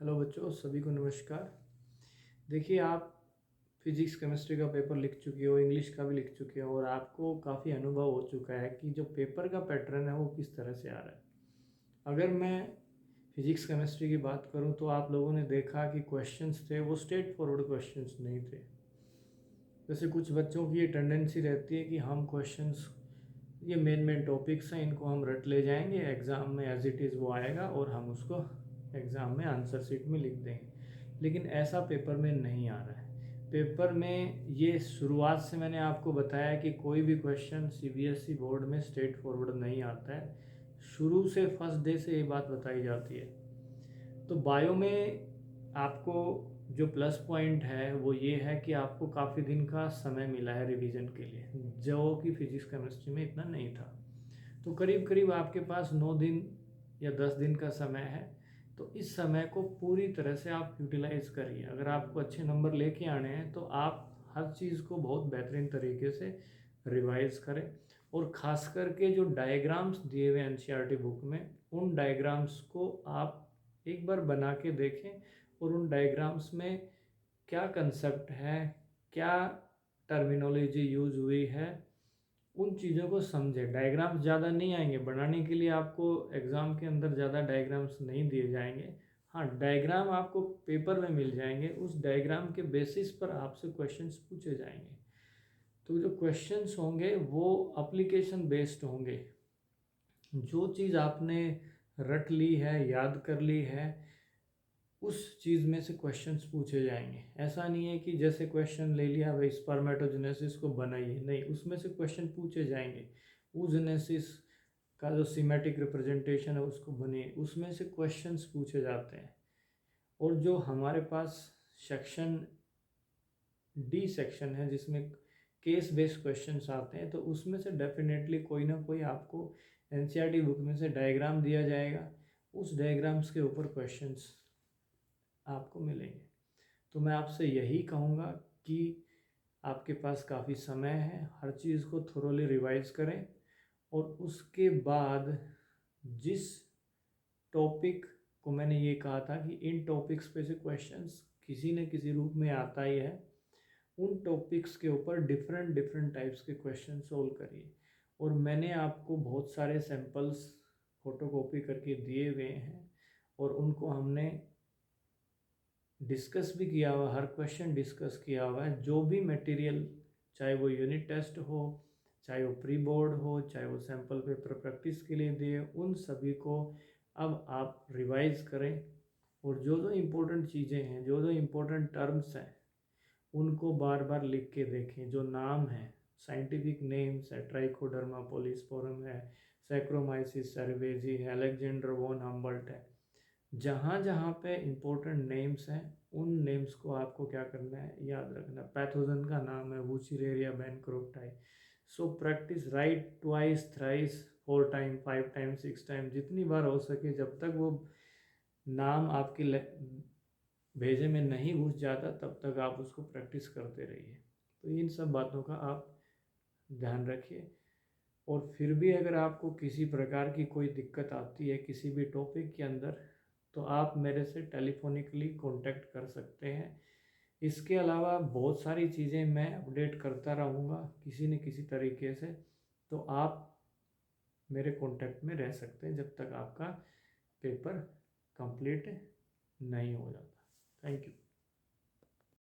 Hello बच्चों, सभी को नमस्कार। देखिए, आप फिजिक्स केमिस्ट्री का पेपर लिख चुके हो, इंग्लिश का भी लिख चुके हो और आपको काफ़ी अनुभव हो चुका है कि जो पेपर का पैटर्न है वो किस तरह से आ रहा है। अगर मैं फिजिक्स केमिस्ट्री की बात करूं तो आप लोगों ने देखा कि क्वेश्चंस थे वो स्ट्रेट फॉरवर्ड क्वेश्चंस नहीं थे। जैसे कुछ बच्चों की ये टेंडेंसी रहती है कि हम क्वेश्चंस, ये मेन टॉपिक्स हैं, इनको हम रट ले जाएंगे, एग्ज़ाम में एज इट इज़ वो आएगा और हम उसको एग्ज़ाम में आंसर शीट में लिख देंगे। लेकिन ऐसा पेपर में नहीं आ रहा है। पेपर में ये शुरुआत से मैंने आपको बताया कि कोई भी क्वेश्चन सीबीएसई बोर्ड में स्ट्रेट फॉरवर्ड नहीं आता है। शुरू से फर्स्ट डे से ये बात बताई जाती है। तो बायो में आपको जो प्लस पॉइंट है वो ये है कि आपको काफ़ी दिन का समय मिला है रिवीजन के लिए, जो कि फिजिक्स केमिस्ट्री में इतना नहीं था। तो करीब करीब आपके पास 9 दिन या 10 दिन का समय है। तो इस समय को पूरी तरह से आप यूटिलाइज करिए। अगर आपको अच्छे नंबर लेके आने हैं तो आप हर चीज़ को बहुत बेहतरीन तरीके से रिवाइज करें। और ख़ास करके जो डायग्राम्स दिए हुए एनसीईआरटी बुक में, उन डायग्राम्स को आप एक बार बना के देखें और उन डायग्राम्स में क्या कंसेप्ट है, क्या टर्मिनोलॉजी यूज हुई है, उन चीज़ों को समझें। डायग्राम्स ज़्यादा नहीं आएंगे बनाने के लिए, आपको एग्ज़ाम के अंदर ज़्यादा डायग्राम्स नहीं दिए जाएंगे। हाँ, डायग्राम आपको पेपर में मिल जाएंगे, उस डायग्राम के बेसिस पर आपसे क्वेश्चंस पूछे जाएंगे। तो जो क्वेश्चंस होंगे वो एप्लीकेशन बेस्ड होंगे। जो चीज़ आपने रट ली है, याद कर ली है, उस चीज़ में से क्वेश्चंस पूछे जाएंगे। ऐसा नहीं है कि जैसे क्वेश्चन ले लिया भाई स्पर्मेटोजेनेसिस को बनाइए, नहीं, उसमें से क्वेश्चन पूछे जाएंगे। oogenesis का जो सीमेटिक रिप्रेजेंटेशन है उसको बनिए, उसमें से क्वेश्चंस पूछे जाते हैं। और जो हमारे पास सेक्शन डी सेक्शन है जिसमें केस बेस्ड क्वेश्चंस आते हैं, तो उसमें से डेफिनेटली कोई ना कोई आपको एनसीईआरटी बुक में से डायग्राम दिया जाएगा। उस डायग्राम्स के ऊपर क्वेश्चंस आपको मिलेंगे। तो मैं आपसे यही कहूँगा कि आपके पास काफ़ी समय है, हर चीज़ को थोरोली रिवाइज करें और उसके बाद जिस टॉपिक को मैंने ये कहा था कि इन टॉपिक्स पे से क्वेश्चंस किसी न किसी रूप में आता ही है, उन टॉपिक्स के ऊपर डिफरेंट डिफरेंट टाइप्स के क्वेश्चन सोल्व करिए। और मैंने आपको बहुत सारे सैम्पल्स फोटोकॉपी करके दिए हुए हैं और उनको हमने डिस्कस भी किया हुआ, हर क्वेश्चन डिस्कस किया हुआ है। जो भी मटेरियल, चाहे वो यूनिट टेस्ट हो, चाहे वो प्री बोर्ड हो, चाहे वो सैम्पल पेपर प्रैक्टिस के लिए दिए, उन सभी को अब आप रिवाइज करें। और जो जो इम्पोर्टेंट चीज़ें हैं, जो जो इम्पोर्टेंट टर्म्स हैं, उनको बार बार लिख के देखें। जो नाम है, साइंटिफिक नेम्स है, ट्राइकोडर्मा पॉलिस्पोरम है, सैक्रोमाइसिस सर्वेजी है, अलेक्जेंडर वॉन हम्बल्ट है, जहाँ जहाँ पे इम्पोर्टेंट नेम्स हैं उन नेम्स को आपको क्या करना है, याद रखना। पैथोजन का नाम है wuchereria bancrofti. So practice, write twice, thrice, 4 time, 5 time, 6 time, जितनी बार हो सके, जब तक वो नाम आपके भेजे में नहीं घुस जाता तब तक आप उसको प्रैक्टिस करते रहिए। तो इन सब बातों का आप ध्यान रखिए। और फिर भी अगर आपको किसी प्रकार की कोई दिक्कत आती है किसी भी टॉपिक के अंदर, तो आप मेरे से टेलीफोनिकली कांटेक्ट कर सकते हैं। इसके अलावा बहुत सारी चीज़ें मैं अपडेट करता रहूँगा किसी न किसी तरीके से। तो आप मेरे कांटेक्ट में रह सकते हैं जब तक आपका पेपर कंप्लीट नहीं हो जाता। Thank you.